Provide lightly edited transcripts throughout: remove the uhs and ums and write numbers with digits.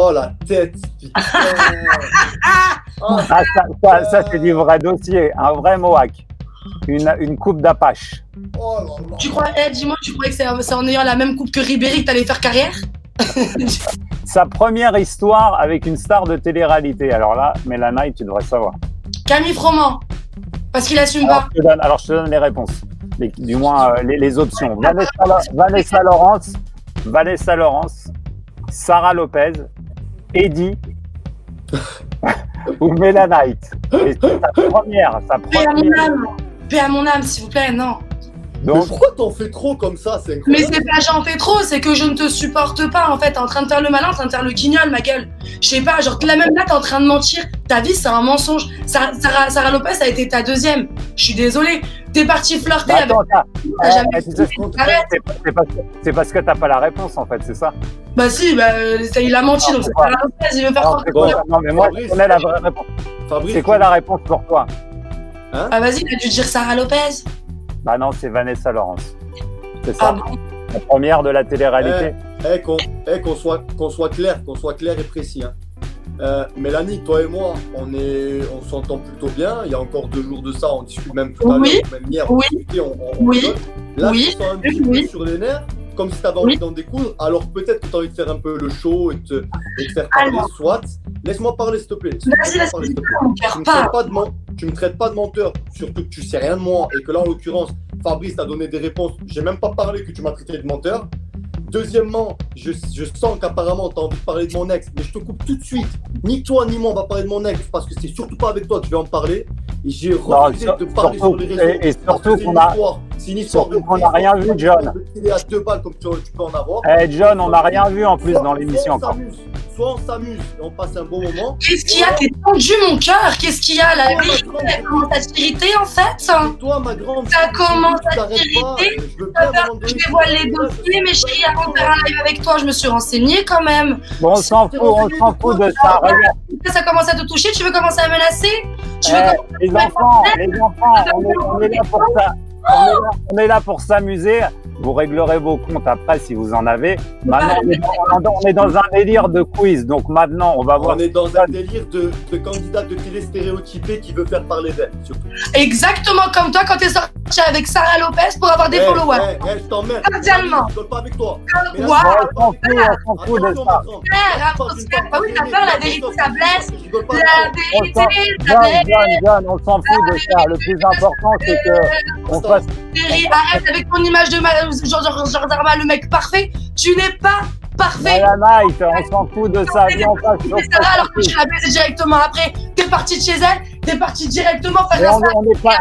Oh la tête, putain. Oh, Ça c'est du vrai dossier, un vrai Mohawk. Une coupe d'Apache. oh là là. Tu crois, dis-moi, tu croyais que c'est en ayant la même coupe que Ribéry que t'allais faire carrière? Sa première histoire avec une star de télé-réalité. Alors là, Mélanie, tu devrais savoir. Camille Froment, parce qu'il assume pas. Alors je te donne les réponses. Du moins les options. Vanessa Lawrence, Sarah Lopez, Eddie ou Mélanite. Et c'est sa première. Paix à mon âme. Paix à mon âme, s'il vous plaît, non. Mais Donc, pourquoi t'en fais trop comme ça? C'est Mais incroyable. c'est pas j'en fais trop, c'est que je ne te supporte pas en fait. T'es en train de faire le malin, en train de faire le guignol, ma gueule. Je sais pas, genre là même là, t'es en train de mentir. Ta vie, c'est un mensonge. Sarah Lopez a été ta deuxième. Je suis désolée. T'es parti flirter avec. T'as jamais tu sais, Arrête. c'est parce que t'as pas la réponse en fait, c'est ça. Bah si, il a menti, donc c'est Sarah Lopez, il veut faire croire que. Non, mais moi, je connais la vraie réponse. Fabrice, C'est quoi la réponse pour toi? Ah vas-y, il a dû dire Sarah Lopez. Bah non, c'est Vanessa Lawrence. C'est Ah ça. bon? La première de la télé-réalité. qu'on soit clair et précis. Hein. Mélanie, toi et moi, on s'entend plutôt bien. Il y a encore 2 jours de ça, on discute même tout à l'heure, Oui. même hier, Oui. on discutait, on Oui. rigole. Là, Oui. tu te sens un petit Oui. peu sur les nerfs, comme si tu avais envie d'en découdre. Alors peut-être que tu as envie de faire un peu le show et de te faire parler, Alors. soit. Laisse-moi parler, s'il te plaît. Vas-y, laisse-moi S'il te plaît. mon cœur pas. Tu me traites pas de menteur, surtout que tu sais rien de moi et que là, en l'occurrence, Fabrice t'a donné des réponses. J'ai même pas parlé que tu m'as traité de menteur. Deuxièmement, je sens qu'apparemment tu as envie de parler de mon ex, mais je te coupe tout de suite. Ni toi ni moi on va parler de mon ex parce que c'est surtout pas avec toi que je vais en parler. Et j'ai refusé de parler sur les réseaux. Et surtout c'est une histoire qu'on n'a rien vu, John. Il est à 2 balles comme tu peux en avoir. John, on n'a rien vu en plus dans l'émission encore. Soit on s'amuse et on passe un bon moment. Qu'est-ce qu'il y a? T'es tendu, mon cœur. Qu'est-ce qu'il y a? La vie, elle commence à t'irriter, en fait. Et toi, ma grande, Ça commence tu à t'arrêtes pas, t'irriter. je veux bien à un moment Je donné- dévoile les dossiers, mais chérie, avant de faire un live avec toi, je me suis renseignée quand même. Bon, on s'en fout de ça. Regarde. Ça commence à te toucher, tu veux commencer à menacer? Tu veux Les enfants, on est là pour ça. On est là pour s'amuser. Vous réglerez vos comptes après si vous en avez. Maintenant, on est dans un délire de quiz. Donc maintenant, on va voir. On est dans un délire de candidat de télé stéréotypé qui veut faire parler d'elle, surtout. Exactement comme toi quand t'es sorti avec Sarah Lopez pour avoir des followers. Je t'emmerde. Cordialement. Je rigole pas avec toi. Mais là, Waouh. On s'en fout de attention, ça. ma grande. Bah oui, t'as peur, la vérité, ça blesse. Je rigole pas La avec toi. vérité, ça blesse. John, on s'en fout de ça. Le plus important, c'est que on fasse. Chérie, arrête avec ton image de genre le mec parfait. Tu n'es pas parfait. Night, on s'en fout de ça. Viens, on passe. C'est Sarah alors que tu l'as baisé directement après. T'es parti de chez elle, t'es parti directement Mais faire on n'est pas.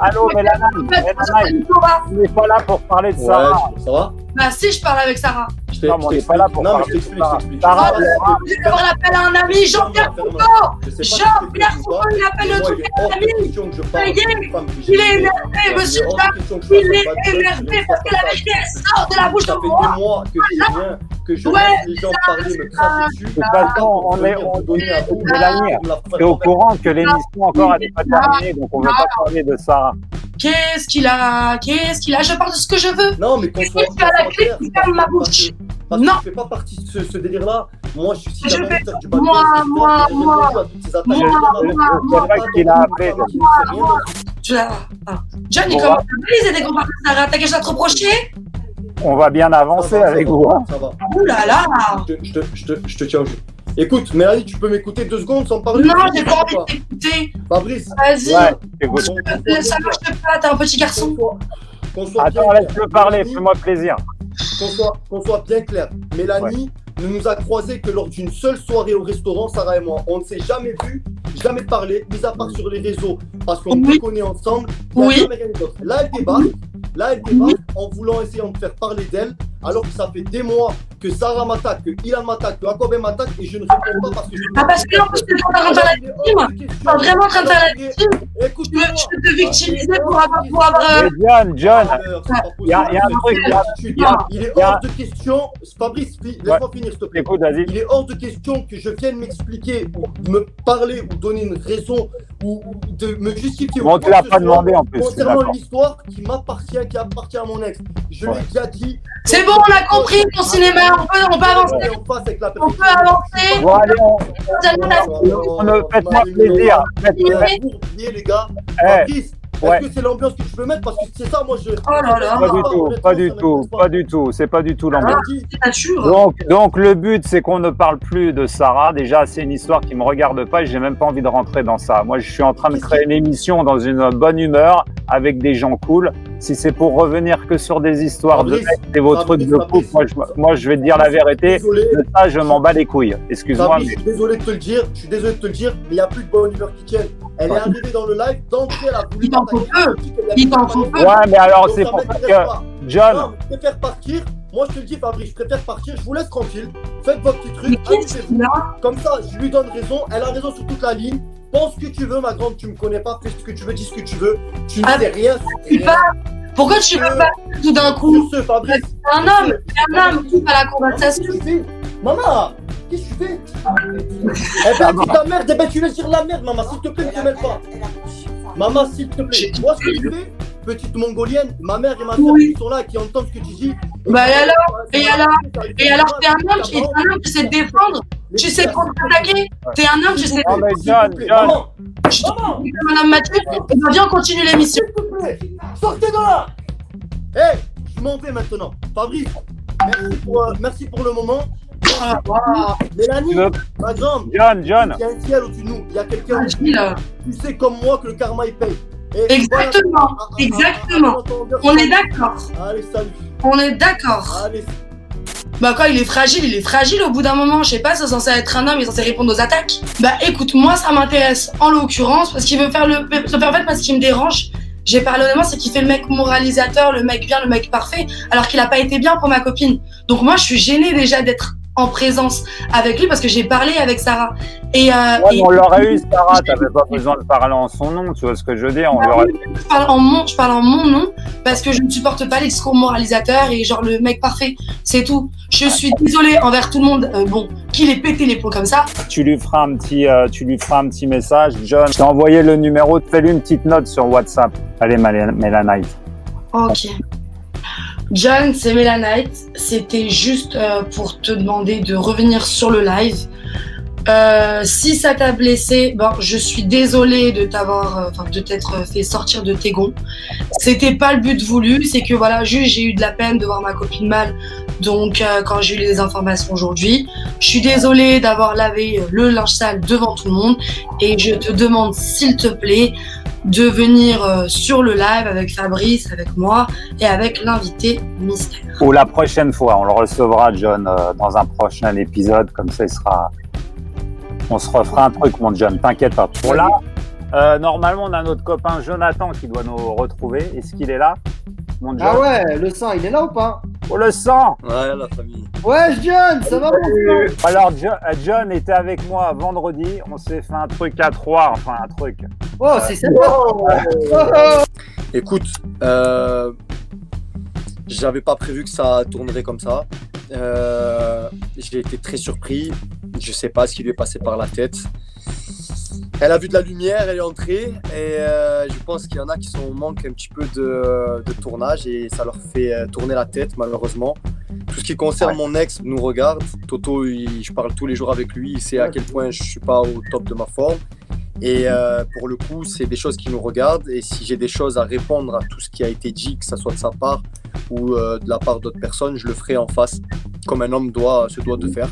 Allô, Mélanie, on n'est pas là pour parler de ça. Ouais, ça va? Bah si, je parle avec Sarah. Non, mais on n'est pas là pour Non, mais parler je de t'explique, ça. je t'explique. Sarah, Je vais avoir l'appel à un ami, Jean-Pierre Foucault. Jean-Pierre Foucault, il appelle tout un ami. Ça y est, il est énervé, monsieur Jacques. Il est énervé parce que la vérité elle sort de la bouche de Ça fait moi. des mois que je Ouais, laisse les gens parler, me cracher dessus. De toute façon, on est Mélanie, t'es au courant que l'émission encore n'est pas terminée, donc on ne veut pas parler de Sarah. Qu'est-ce qu'il a? Je parle de ce que je veux. Non, mais qu'on soit. Qu'est-ce qu'il y a à la clé qui ferme ma bouche? Parce que Non. je fais pas partie de ce délire-là. Moi, je suis si Je jamais fais- faire du moi, bac, moi, j'ai moi. répondu à toutes ces attaques. Moi, C'est vrai qu'il a appelé. John, il commence à briser des comparaisons. Sarah, t'as quelque chose à te reprocher? On va bien avancer avec vous. Hein. Ça va. Ouh là là. Je te tiens au jus. Écoute, Mélanie, tu peux m'écouter 2 secondes sans parler? Non, j'ai pas envie de t'écouter. Fabrice. Vas-y. Ouais, écoute. Ça marche pas, t'es un petit garçon. Qu'on soit Attends, bien laisse-le parler, fais-moi plaisir. qu'on soit bien clair. Mélanie ne nous a croisés que lors d'une seule soirée au restaurant, Sarah et moi. On ne s'est jamais vus, jamais parlé, mis à part sur les réseaux, parce qu'on nous connaît ensemble. Il y a Oui. jamais rien d'autre. Là, elle débarque en voulant essayer de faire parler d'elle, alors que ça fait des mois que Sarah m'attaque, que Ilan m'attaque, que Jacob m'attaque, et je ne réponds pas parce que je Ah, parce que en plus, t'es en train de faire la victime. T'es vraiment en train de faire la victime. Écoute-moi. Tu veux te victimiser pour avoir. Mais John, il y a un truc. Il est hors de question, Fabrice, laisse-moi finir s'il te plaît. Écoute, vas-y. Il est hors de question que je vienne m'expliquer ou me parler ou donner une raison ou de me justifier. Bon, tu l'as pas demandé en plus. Concernant l'histoire qui m'appartient, qui appartient à mon ex. Je l'ai déjà dit. C'est bon, on a compris ton cinéma, on peut avancer. On peut avancer. Bon, allez, faites-moi plaisir. Vous oubliez, les gars. Fabrice, est-ce que c'est l'ambiance que tu veux mettre? Parce que c'est ça, moi je. Oh là là. Pas du tout. C'est pas du tout l'ambiance. C'est Donc le but, c'est qu'on ne parle plus de Sarah. Déjà, c'est une histoire qui me regarde pas et j'ai même pas envie de rentrer dans ça. Moi, je suis en train de créer une émission dans une bonne humeur avec des gens cool. Si c'est pour revenir que sur des histoires de mecs et vos trucs de couple, moi, je vais te dire la vérité. De ça, je m'en bats les couilles. Excuse-moi. Je suis désolé de te le dire. Mais il n'y a plus de bonne humeur qui tienne. Elle est arrivée dans le live, d'entrée, elle a voulu. Il t'en faut peu. Ouais, mais alors c'est pour ça que John. Non, je préfère partir. Moi, je te le dis, Fabrice, je préfère partir. Je vous laisse tranquille. Faites votre petit truc. Amusez-vous. Comme ça, je lui donne raison. Elle a raison sur toute la ligne. Pense ce que tu veux, ma grande. Tu me connais pas. Fais ce que tu veux. Dis ce que tu veux. Tu ne sais rien. Pourquoi tu veux pas tout d'un coup? Sur ce, Fabrice. C'est un homme qui va la conversation. Maman, qu'est-ce que tu fais? Eh ben, dis ta merde. Eh ben, tu laisses dire la merde, maman. S'il te plaît, ne te mêle pas. Maman, s'il te plaît. Vois ce que tu fais? Petite mongolienne, ma mère et ma soeur qui sont là, qui entendent ce que tu dis. Bah et alors, t'es un homme qui sait te défendre, tu sais contre-attaquer, t'es un homme, tu sais. Oh mais John. Madame Mathieu, viens, on continue l'émission. S'il te plaît, sortez de là. Hé, je m'en vais maintenant. Fabrice, merci pour le moment. Mélanie, ma grande, John. il y a un ciel au-dessus de nous, il y a quelqu'un. Tu sais comme moi que le karma il paye. Exactement. On est d'accord. Allez, salut. On est d'accord. Allez. Bah quoi, il est fragile au bout d'un moment, je sais pas, c'est censé être un homme, il est censé répondre aux attaques. Bah écoute, moi ça m'intéresse en l'occurrence, parce qu'il veut faire parce qu'il me dérange. J'ai parlé honnêtement, c'est qu'il fait le mec moralisateur, le mec bien, le mec parfait, alors qu'il a pas été bien pour ma copine. Donc moi je suis gênée déjà d'être en présence avec lui parce que j'ai parlé avec Sarah. On l'aurait eu, Sarah, t'avais pas besoin de parler en son nom, tu vois ce que je veux dire? Je parle en mon nom parce que je ne supporte pas les discours moralisateurs et genre le mec parfait, c'est tout. Je suis désolée envers tout le monde, qu'il ait pété les plombs comme ça. Tu lui feras un petit message, John. Je t'ai envoyé le numéro, fais-lui une petite note sur WhatsApp. Allez, Mélanite. Ok. John, c'est Mélanite. C'était juste pour te demander de revenir sur le live. Si ça t'a blessé, je suis désolée de t'être fait sortir de tes gonds. C'était pas le but voulu, c'est que voilà, juste j'ai eu de la peine de voir ma copine mal. Donc quand j'ai eu les informations aujourd'hui, je suis désolée d'avoir lavé le linge sale devant tout le monde et je te demande s'il te plaît de venir sur le live avec Fabrice, avec moi et avec l'invité mystère. Ou la prochaine fois, on le recevra, John, dans un prochain épisode, comme ça on se refera un truc, mon John, t'inquiète pas. Bon là, normalement on a notre copain Jonathan qui doit nous retrouver. Est-ce qu'il est là, mon John? Ah ouais, le sang, il est là ou pas? Oh, le sang! Ouais, la famille. Ouais, John, ça va mon sang? Alors, John était avec moi vendredi. On s'est fait un truc à 3, enfin un truc. Oh, c'est sympa! Écoute, j'avais pas prévu que ça tournerait comme ça. J'ai été très surpris. Je sais pas ce qui lui est passé par la tête. Elle a vu de la lumière, elle est entrée et je pense qu'il y en a qui sont au manque un petit peu de tournage et ça leur fait tourner la tête malheureusement. Tout ce qui concerne mon ex nous regarde. Toto, je parle tous les jours avec lui, il sait à quel point je suis pas au top de ma forme. Et pour le coup, c'est des choses qui nous regardent et si j'ai des choses à répondre à tout ce qui a été dit, que ça soit de sa part ou de la part d'autres personnes, je le ferai en face, comme un homme se doit de faire.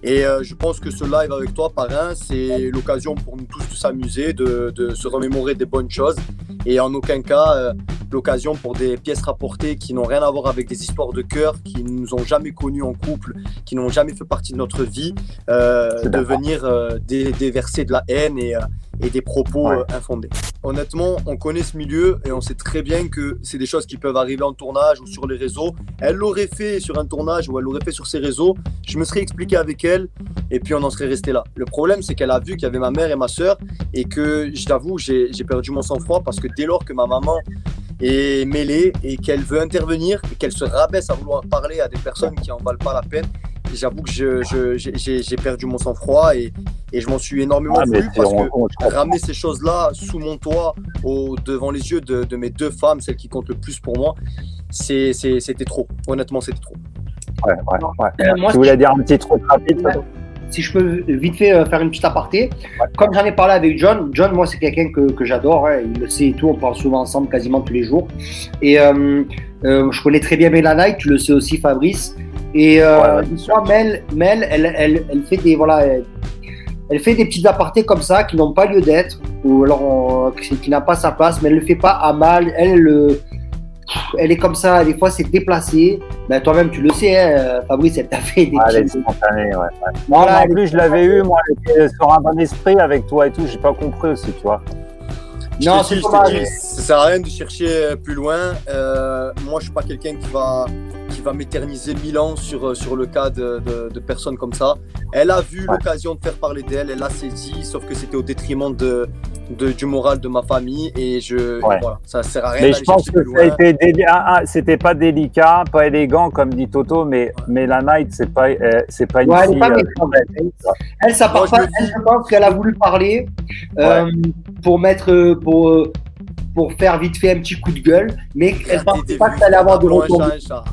Et je pense que ce live avec toi, parrain, c'est l'occasion pour nous tous de s'amuser, de se remémorer des bonnes choses et en aucun cas l'occasion pour des pièces rapportées qui n'ont rien à voir avec des histoires de cœur, qui ne nous ont jamais connus en couple, qui n'ont jamais fait partie de notre vie, de venir déverser de la haine et des propos infondés. Honnêtement, on connaît ce milieu et on sait très bien que c'est des choses qui peuvent arriver en tournage ou sur les réseaux. Elle l'aurait fait sur un tournage ou elle l'aurait fait sur ses réseaux. Je me serais expliqué avec elle et puis on en serait resté là. Le problème, c'est qu'elle a vu qu'il y avait ma mère et ma soeur et que, je t'avoue, j'ai perdu mon sang-froid parce que dès lors que ma maman est mêlée et qu'elle veut intervenir et qu'elle se rabaisse à vouloir parler à des personnes qui en valent pas la peine, j'avoue que j'ai perdu mon sang-froid et Et je m'en suis énormément Ah, mais voulu c'est parce que je comprends. ramener ces choses-là sous mon toit, devant les yeux de mes deux femmes, celles qui comptent le plus pour moi, c'était trop. Honnêtement, c'était trop. Ouais. Moi, Tu voulais dire un petit truc rapide, Toto? si je peux vite fait faire une petite aparté, comme j'en ai parlé avec John, moi c'est quelqu'un que j'adore, hein, il le sait et tout, on parle souvent ensemble quasiment tous les jours. Et je connais très bien Mélanite, tu le sais aussi Fabrice. Et bien sûr. moi, Mel, elle fait des elle fait des petites apartés comme ça qui n'ont pas lieu d'être, ou alors qui n'a pas sa place, mais elle le fait pas à mal. Elle est comme ça, des fois c'est déplacé. Mais toi-même tu le sais, hein, Fabrice, elle t'a fait des Elle est petits- spontanée, ouais. Voilà, en elle est plus, je l'avais eu, moi, elle était sur un bon esprit avec toi et tout, j'ai pas compris aussi, tu vois. Non, Je c'est te pas dis, mal. ça sert à rien de chercher plus loin. Moi, je suis pas quelqu'un qui va m'éterniser 1000 ans sur le cas de personnes comme ça. Elle a vu l'occasion de faire parler d'elle, elle a saisi, sauf que c'était au détriment du moral de ma famille et voilà, ça sert à rien Mais d'aller je pense chercher que plus ça a loin. été c'était pas délicat, pas élégant comme dit Toto, mais la Night c'est pas une Ouais, elle fille. est pas méchante. Elle, ça part Moi, je pas. me dis- Elle, je pense qu'elle a voulu parler pour faire vite fait un petit coup de gueule, mais elle Rater pensait des pas vues, que ça allait avoir de appelons un retour. chat un chat.